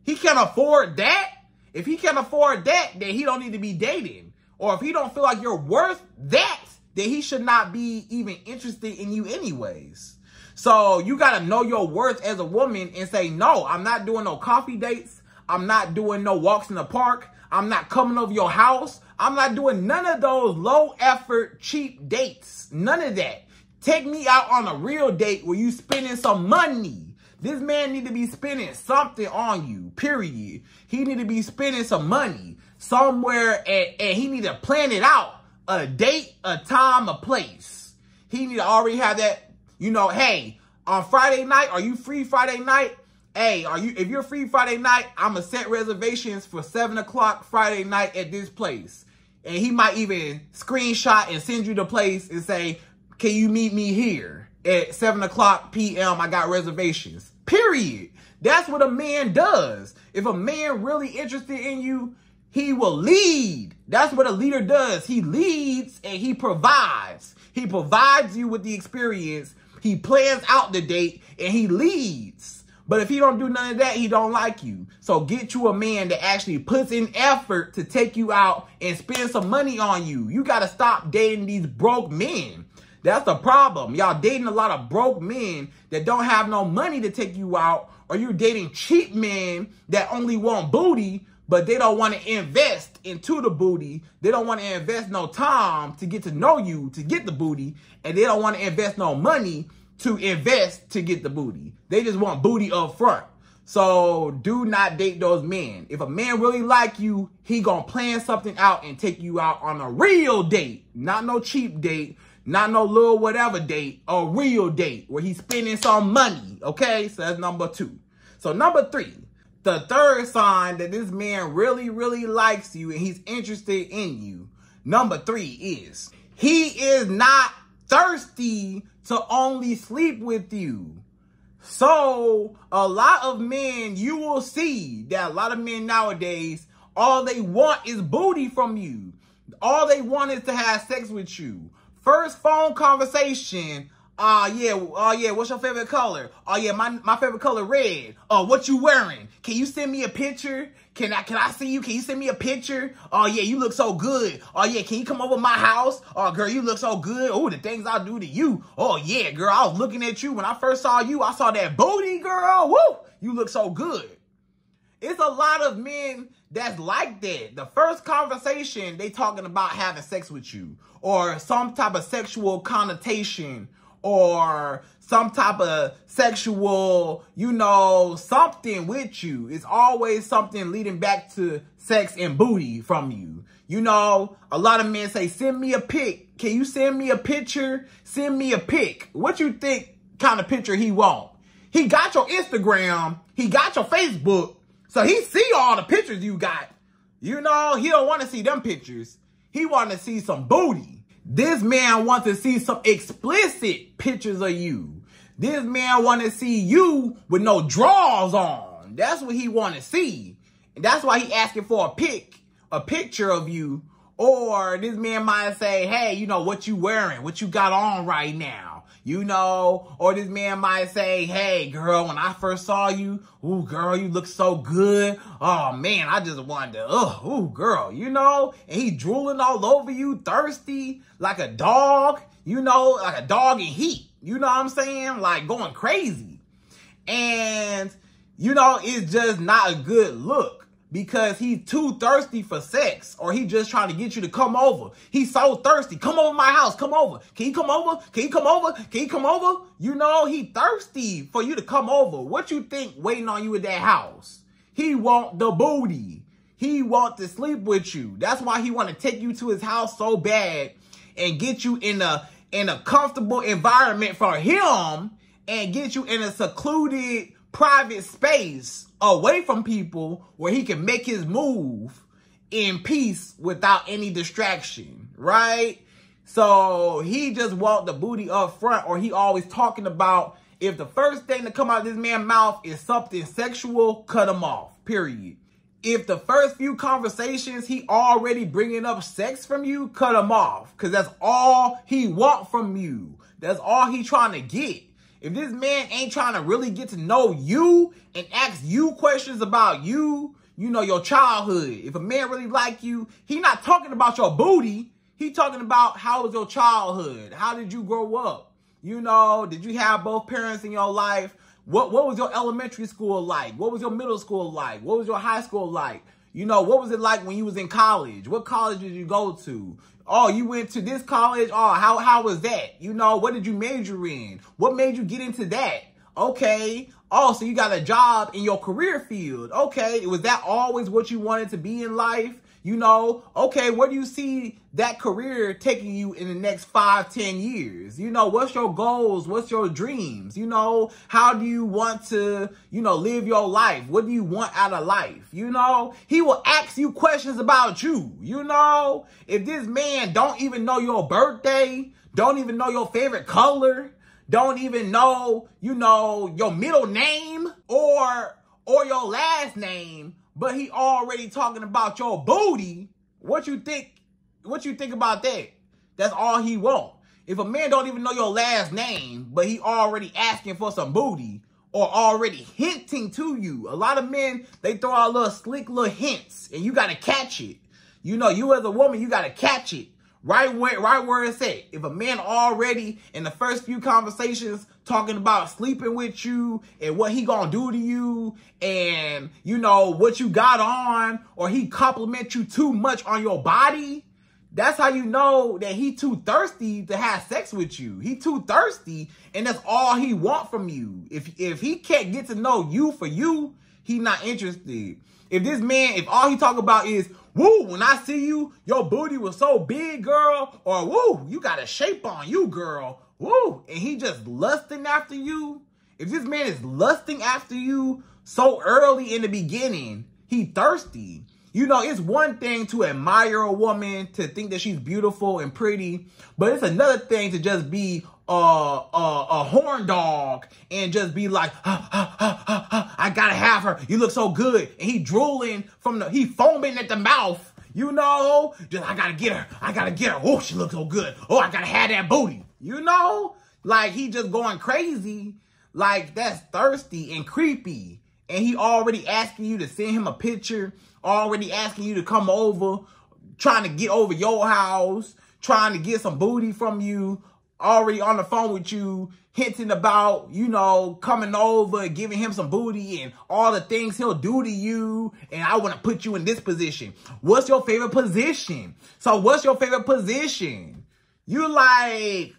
Speaker 1: He can't afford that? If he can't afford that, then he don't need to be dating. Or if he don't feel like you're worth that, then he should not be even interested in you anyways. So you got to know your worth as a woman and say, no, I'm not doing no coffee dates. I'm not doing no walks in the park. I'm not coming over your house. I'm not doing none of those low effort, cheap dates. None of that. Take me out on a real date where you spending some money. This man need to be spending something on you, period. He need to be spending some money somewhere, and he need to plan it out. A date, a time, a place. He need to already have that, hey, on Friday night, are you free Friday night? Hey, if you're free Friday night, I'm going to set reservations for 7 o'clock Friday night at this place. And he might even screenshot and send you the place and say, can you meet me here at 7 o'clock p.m.? I got reservations. Period. That's what a man does. If a man really interested in you, he will lead. That's what a leader does. He leads and he provides. He provides you with the experience. He plans out the date and he leads. But if he don't do none of that, he don't like you. So get you a man that actually puts in effort to take you out and spend some money on you. You got to stop dating these broke men. That's the problem. Y'all dating a lot of broke men that don't have no money to take you out, or you're dating cheap men that only want booty, but they don't want to invest into the booty. They don't want to invest no time to get to know you to get the booty, and they don't want to invest no money to invest to get the booty. They just want booty up front. So do not date those men. If a man really like you, he gonna plan something out and take you out on a real date. Not no cheap date, not no little whatever date, a real date where he's spending some money, okay? So that's number 2. So number 3, the third sign that this man really, really likes you and he's interested in you, number 3 is he is not thirsty to only sleep with you. So a lot of men, you will see that a lot of men nowadays, all they want is booty from you. All they want is to have sex with you. First phone conversation, yeah, what's your favorite color? Oh yeah, my favorite color red. What you wearing? Can you send me a picture? Can I see you? Can you send me a picture? Oh yeah, you look so good. Oh yeah, can you come over my house? Oh girl, you look so good. Oh, the things I'll do to you. Oh yeah, girl, I was looking at you when I first saw you. I saw that booty, girl. Woo, you look so good. It's a lot of men that's like that. The first conversation, they talking about having sex with you, or some type of sexual connotation, or some type of sexual, something with you. It's always something leading back to sex and booty from you. A lot of men say, send me a pic. Can you send me a picture? Send me a pic. What you think kind of picture he want? He got your Instagram. He got your Facebook. So he see all the pictures you got. He don't want to see them pictures. He want to see some booty. This man wants to see some explicit pictures of you. This man want to see you with no drawers on. That's what he want to see. And that's why he asking for a picture of you. Or this man might say, hey, you know, what you wearing? What you got on right now? You know, or this man might say, hey, girl, when I first saw you, ooh, girl, you look so good. Oh, man, I just wanted to, ooh, girl, you know, and he drooling all over you, thirsty, like a dog, you know, like a dog in heat. You know what I'm saying? Like going crazy. And, you know, it's just not a good look. Because he's too thirsty for sex, or he just trying to get you to come over. He's so thirsty. Come over my house. Come over. Can you come over? Can you come over? Can you come over? You know, he thirsty for you to come over. What you think waiting on you at that house? He want the booty. He want to sleep with you. That's why he want to take you to his house so bad and get you in a comfortable environment for him and get you in a secluded private space away from people where he can make his move in peace without any distraction, right? So he just want the booty up front, or he always talking about if the first thing to come out of this man's mouth is something sexual, cut him off, period. If the first few conversations he already bringing up sex from you, cut him off, because that's all he want from you. That's all he trying to get. If this man ain't trying to really get to know you and ask you questions about you, you know, your childhood. If a man really like you, he not talking about your booty. He talking about how was your childhood? How did you grow up? You know, did you have both parents in your life? What was your elementary school like? What was your middle school like? What was your high school like? You know, what was it like when you was in college? What college did you go to? Oh, you went to this college? Oh, how was that? You know, what did you major in? What made you get into that? Okay. Oh, so you got a job in your career field. Okay. Was that always what you wanted to be in life? You know, okay, where do you see that career taking you in the next 5, 10 years? You know, what's your goals? What's your dreams? You know, how do you want to, you know, live your life? What do you want out of life? You know, he will ask you questions about you. You know, if this man don't even know your birthday, don't even know your favorite color, don't even know, you know, your middle name or your last name, but he already talking about your booty, what you think about that? That's all he want. If a man don't even know your last name, but he already asking for some booty or already hinting to you. A lot of men, they throw out little slick little hints and you got to catch it. You know, you as a woman, you got to catch it. Right where it's at. If a man already in the first few conversations talking about sleeping with you and what he gonna do to you and, you know, what you got on, or he compliment you too much on your body, that's how you know that he too thirsty to have sex with you. He too thirsty, and that's all he want from you. If he can't get to know you for you, he not interested. If this man, if all he talk about is, woo, when I see you, your booty was so big, girl, or woo, you got a shape on you, girl, woo, and he just lusting after you, if this man is lusting after you so early in the beginning, he thirsty. You know, it's one thing to admire a woman, to think that she's beautiful and pretty, but it's another thing to just be a horn dog and just be like, I gotta have her. You look so good. And he drooling he foaming at the mouth, you know, just, I gotta get her. I gotta get her. Oh, she looks so good. Oh, I gotta have that booty, you know, like he just going crazy. Like that's thirsty and creepy. And he already asking you to send him a picture, already asking you to come over, trying to get over your house, trying to get some booty from you, already on the phone with you, hinting about, you know, coming over, giving him some booty and all the things he'll do to you. And I want to put you in this position. What's your favorite position? So what's your favorite position? You like,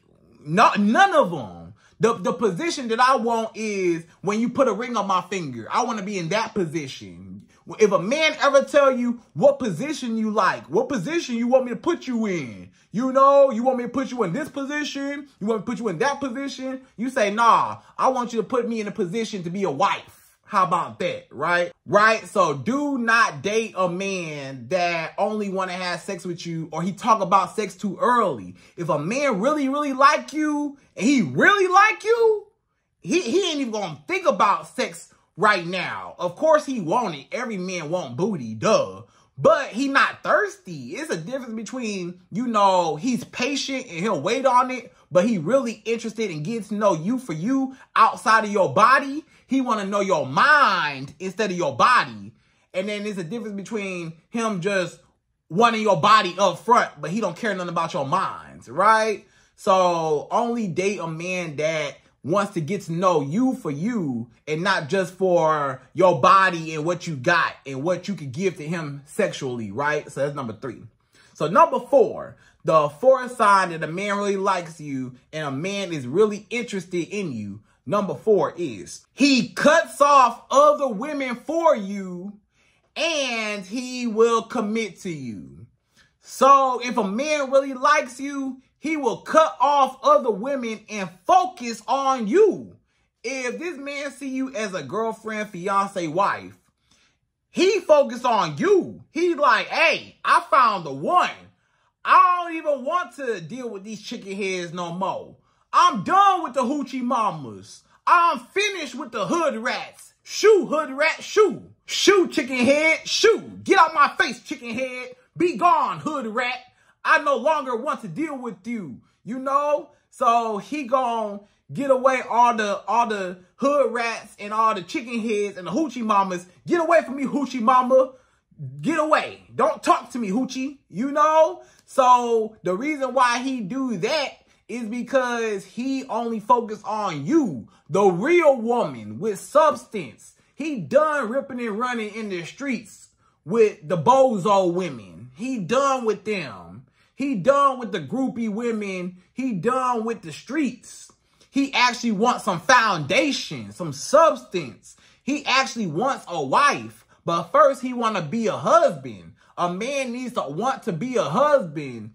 Speaker 1: none of them. The position that I want is when you put a ring on my finger. I want to be in that position. If a man ever tell you what position you like, what position you want me to put you in, you know, you want me to put you in this position, you want me to put you in that position, you say, nah, I want you to put me in a position to be a wife. How about that, right? Right? So do not date a man that only want to have sex with you, or he talk about sex too early. If a man really, really like you, and he really like you, he ain't even gonna think about sex right now. Of course he want it. Every man want booty, duh. But he not thirsty. It's a difference between, you know, he's patient and he'll wait on it, but he really interested in getting to know you for you outside of your body. He want to know your mind instead of your body. And then there's a difference between him just wanting your body up front, but he don't care nothing about your minds, right? So only date a man that wants to get to know you for you and not just for your body and what you got and what you could give to him sexually, right? So that's number 3. So number 4, the fourth sign that a man really likes you and a man is really interested in you, number 4 is he cuts off other women for you and he will commit to you. So if a man really likes you, he will cut off other women and focus on you. If this man see you as a girlfriend, fiance, wife, he focus on you. He's like, hey, I found the one. I don't even want to deal with these chicken heads no more. I'm done with the hoochie mamas. I'm finished with the hood rats. Shoo, hood rat, shoo. Shoo, chicken head, shoo. Get out my face, chicken head. Be gone, hood rat. I no longer want to deal with you, you know? So he gonna get away all the hood rats and all the chicken heads and the hoochie mamas. Get away from me, hoochie mama. Get away. Don't talk to me, hoochie, you know? So the reason why he do that is because he only focus on you, the real woman with substance. He done ripping and running in the streets with the bozo women. He done with them. He done with the groupie women. He done with the streets. He actually wants some foundation, some substance. He actually wants a wife. But first, he want to be a husband. A man needs to want to be a husband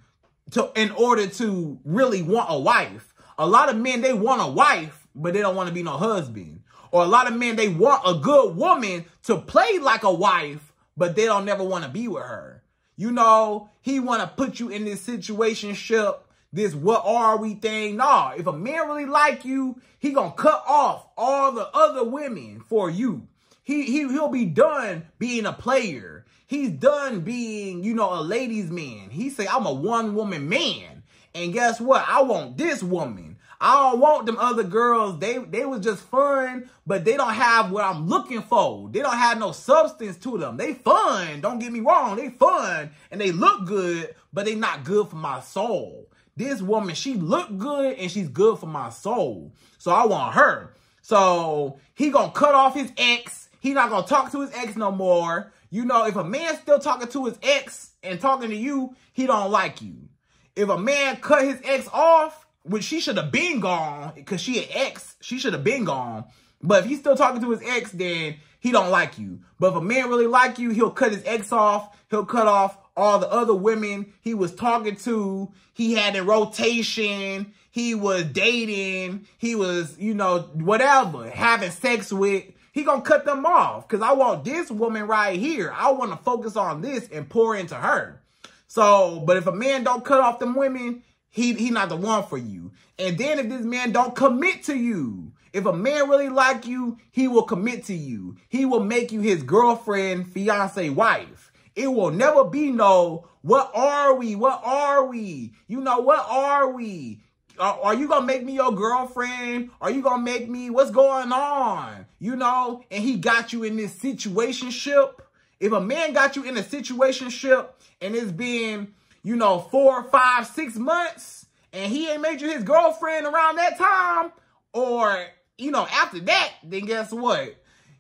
Speaker 1: in order to really want a wife. A lot of men, they want a wife, but they don't want to be no husband. Or a lot of men, they want a good woman to play like a wife, but they don't never want to be with her. You know, he want to put you in this situationship, this what are we thing. No, if a man really like you, he gonna cut off all the other women for you. He'll be done being a player. He's done being, you know, a ladies' man. He say, I'm a one-woman man. And guess what? I want this woman. I don't want them other girls. They was just fun, but they don't have what I'm looking for. They don't have no substance to them. They fun. Don't get me wrong. They fun and they look good, but they not good for my soul. This woman, she look good and she's good for my soul. So I want her. So he gonna cut off his ex. He not gonna talk to his ex no more. You know, if a man still talking to his ex and talking to you, he don't like you. If a man cut his ex off, which she should have been gone because she an ex, she should have been gone. But if he's still talking to his ex, then he don't like you. But if a man really like you, he'll cut his ex off. He'll cut off all the other women he was talking to. He had a rotation. He was dating. He was, you know, whatever, having sex with. He gonna cut them off because I want this woman right here. I want to focus on this and pour into her. So, but if a man don't cut off them women, he not the one for you. And then if this man don't commit to you, if a man really like you, he will commit to you. He will make you his girlfriend, fiance, wife. It will never be no, what are we? What are we? You know, what are we? Are you going to make me your girlfriend? Are you going to make me, what's going on? You know, and he got you in this situationship. If a man got you in a situationship and it's been, you know, 4, 5, 6 months, and he ain't made you his girlfriend around that time, or, you know, after that, then guess what?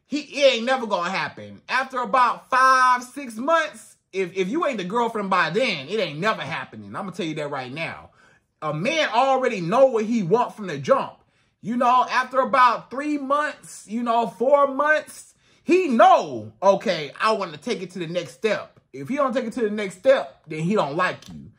Speaker 1: It ain't never gonna happen. After about 5, 6 months, if you ain't the girlfriend by then, it ain't never happening. I'm gonna tell you that right now. A man already know what he want from the jump. You know, after about 3 months, you know, 4 months, he know, okay, I want to take it to the next step. If he don't take it to the next step, then he don't like you.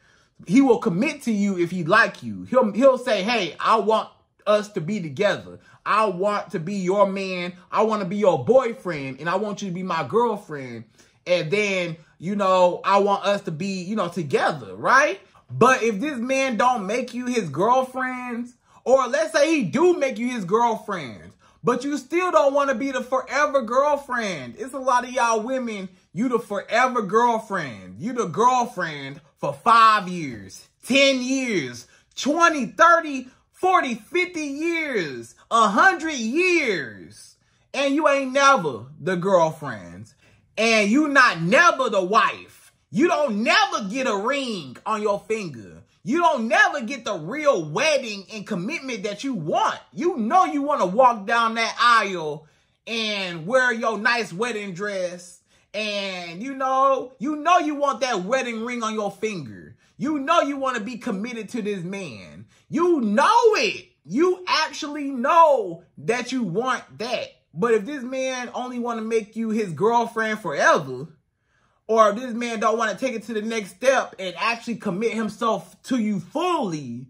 Speaker 1: He will commit to you if he like you. He'll say, hey, I want us to be together. I want to be your man. I want to be your boyfriend. And I want you to be my girlfriend. And then, you know, I want us to be, you know, together, right? But if this man don't make you his girlfriends, Or let's say he do make you his girlfriend, but you still don't want to be the forever girlfriend. It's a lot of y'all women, you the forever girlfriend. You the girlfriend for 5 years, 10 years, 20, 30, 40, 50 years, 100 years. And you ain't never the girlfriend. And you not never the wife. You don't never get a ring on your finger. You don't never get the real wedding and commitment that you want. You know you want to walk down that aisle and wear your nice wedding dress. And you know you want that wedding ring on your finger. You know you want to be committed to this man. You know it. You actually know that you want that. But if this man only want to make you his girlfriend forever, or if this man don't want to take it to the next step and actually commit himself to you fully,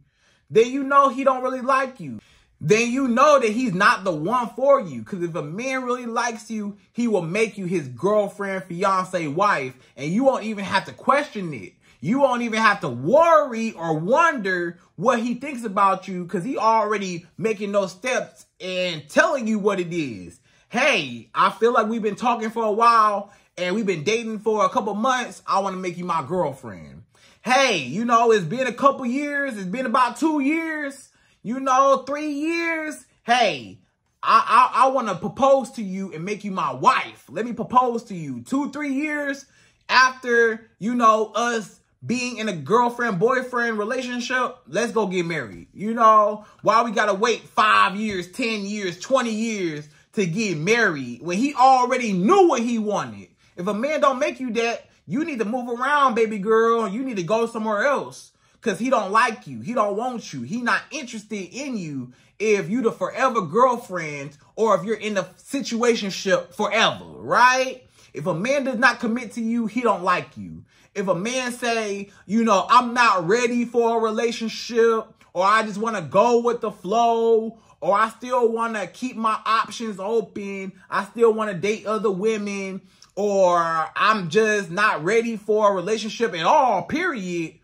Speaker 1: then you know he don't really like you. Then you know that he's not the one for you. Because if a man really likes you, he will make you his girlfriend, fiance, wife, and you won't even have to question it. You won't even have to worry or wonder what he thinks about you, because he already making those steps and telling you what it is. Hey, I feel like we've been talking for a while and we've been dating for a couple months. I want to make you my girlfriend. Hey, you know, it's been a couple years. It's been about 2 years, you know, 3 years. Hey, I want to propose to you and make you my wife. Let me propose to you. 2, 3 years after, you know, us being in a girlfriend-boyfriend relationship, let's go get married. You know, why we got to wait 5 years, 10 years, 20 years to get married when he already knew what he wanted? If a man don't make you that, you need to move around, baby girl. You need to go somewhere else because he don't like you. He don't want you. He not interested in you if you the forever girlfriend or if you're in the situationship forever, right? If a man does not commit to you, he don't like you. If a man say, you know, I'm not ready for a relationship, or I just want to go with the flow, or I still want to keep my options open, I still want to date other women, or I'm just not ready for a relationship at all, period,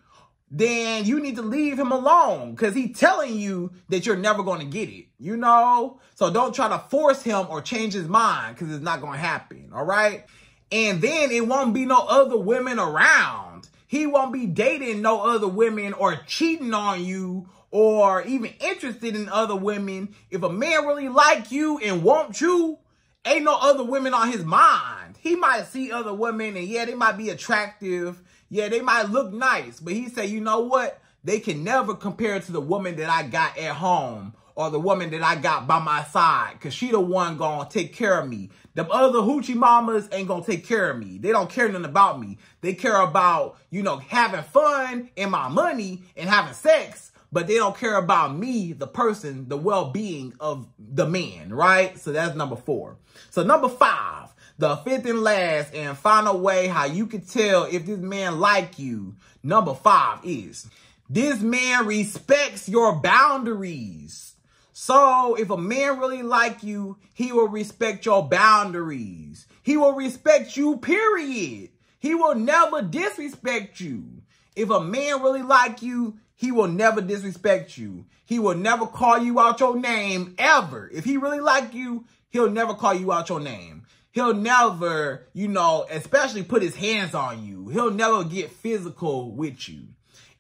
Speaker 1: then you need to leave him alone because he's telling you that you're never going to get it, you know? So don't try to force him or change his mind because it's not going to happen, all right? And then it won't be no other women around. He won't be dating no other women or cheating on you or even interested in other women. If a man really like you and want you, ain't no other women on his mind. He might see other women and yeah, they might be attractive. Yeah, they might look nice. But he say, you know what? They can never compare to the woman that I got at home or the woman that I got by my side, because she the one gonna take care of me. The other hoochie mamas ain't gonna take care of me. They don't care nothing about me. They care about, you know, having fun and my money and having sex, but they don't care about me, the person, the well-being of the man, right? So that's number 4. So number 5, the fifth and last and final way how you can tell if this man like you, number 5 is, this man respects your boundaries. So if a man really like you, he will respect your boundaries. He will respect you, period. He will never disrespect you. If a man really like you, he will never disrespect you. He will never call you out your name, ever. If he really like you, he'll never call you out your name. He'll never, you know, especially put his hands on you. He'll never get physical with you.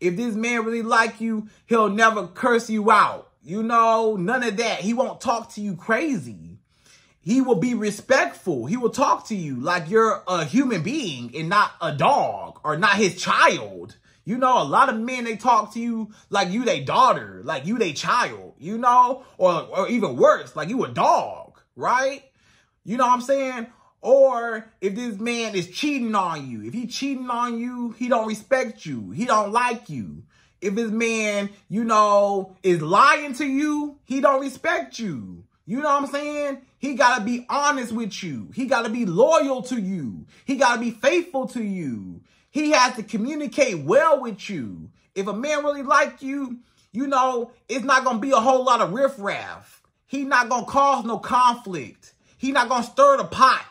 Speaker 1: If this man really like you, he'll never curse you out. You know, none of that. He won't talk to you crazy. He will be respectful. He will talk to you like you're a human being and not a dog or not his child. You know, a lot of men, they talk to you like you they daughter, like you they child, you know, or even worse, like you a dog, right? You know what I'm saying? Or if this man is cheating on you, if he cheating on you, he don't respect you. He don't like you. If this man, you know, is lying to you, he don't respect you. You know what I'm saying? He got to be honest with you. He got to be loyal to you. He got to be faithful to you. He has to communicate well with you. If a man really like you, you know, it's not going to be a whole lot of riffraff. He not going to cause no conflict. He not going to stir the pot.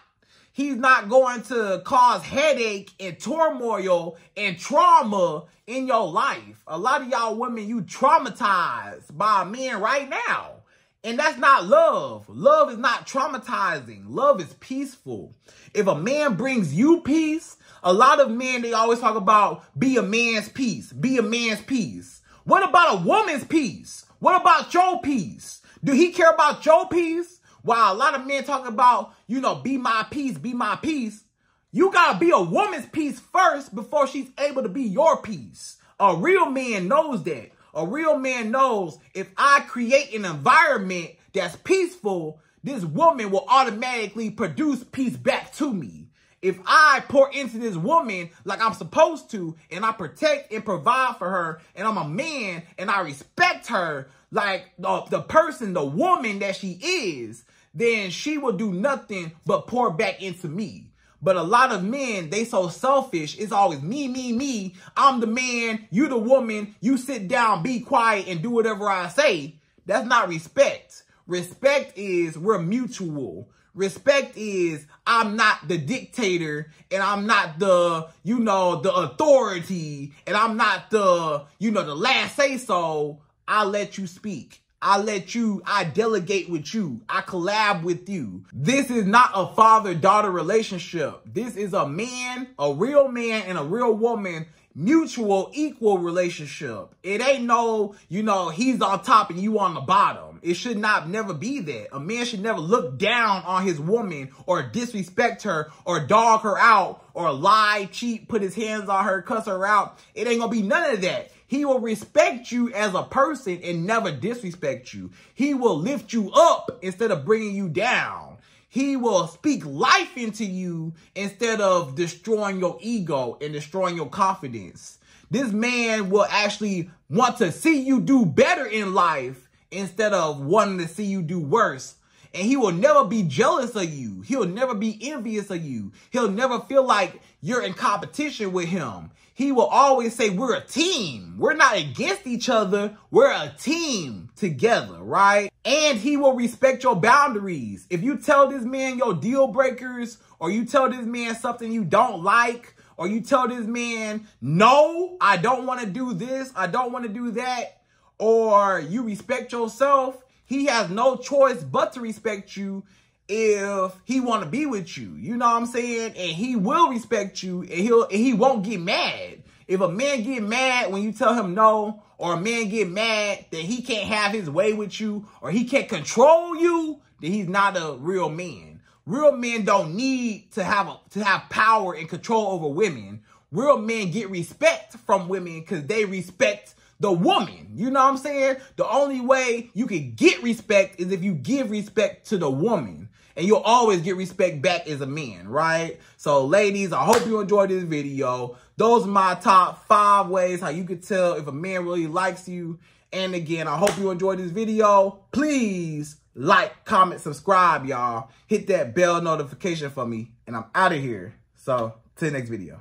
Speaker 1: He's not going to cause headache and turmoil and trauma in your life. A lot of y'all women, you traumatized by a man right now. And that's not love. Love is not traumatizing. Love is peaceful. If a man brings you peace, a lot of men, they always talk about be a man's peace. Be a man's peace. What about a woman's peace? What about your peace? Do he care about your peace? While a lot of men talk about, be my peace, be my peace. You got to be a woman's peace first before she's able to be your peace. A real man knows that. A real man knows if I create an environment that's peaceful, this woman will automatically produce peace back to me. If I pour into this woman like I'm supposed to, and I protect and provide for her, and I'm a man, and I respect her like the person, the woman that she is, then she will do nothing but pour back into me. But a lot of men, they so selfish. It's always me, me, me. I'm the man, you the woman. You sit down, be quiet, and do whatever I say. That's not respect. Respect is we're mutual. Respect is I'm not the dictator, and I'm not the, the authority, and I'm not the, the last say so. I let you speak. I delegate with you. I collab with you. This is not a father-daughter relationship. This is a man, a real man and a real woman, mutual, equal relationship. It ain't no, he's on top and you on the bottom. It should never be that. A man should never look down on his woman or disrespect her or dog her out or lie, cheat, put his hands on her, cuss her out. It ain't gonna be none of that. He will respect you as a person and never disrespect you. He will lift you up instead of bringing you down. He will speak life into you instead of destroying your ego and destroying your confidence. This man will actually want to see you do better in life instead of wanting to see you do worse. And he will never be jealous of you. He'll never be envious of you. He'll never feel like you're in competition with him. He will always say, we're a team. We're not against each other. We're a team together, right? And he will respect your boundaries. If you tell this man your deal breakers, or you tell this man something you don't like, or you tell this man, no, I don't want to do this, I don't want to do that, or you respect yourself, he has no choice but to respect you if he want to be with you. You know what I'm saying? And he will respect you, and he won't get mad. If a man get mad when you tell him no, or a man get mad that he can't have his way with you, or he can't control you, then he's not a real man. Real men don't need to have power and control over women. Real men get respect from women because they respect the woman. You know what I'm saying? The only way you can get respect is if you give respect to the woman. And you'll always get respect back as a man, right? So, ladies, I hope you enjoyed this video. Those are my top 5 ways how you can tell if a man really likes you. And again, I hope you enjoyed this video. Please like, comment, subscribe, y'all. Hit that bell notification for me. And I'm out of here. So, till the next video.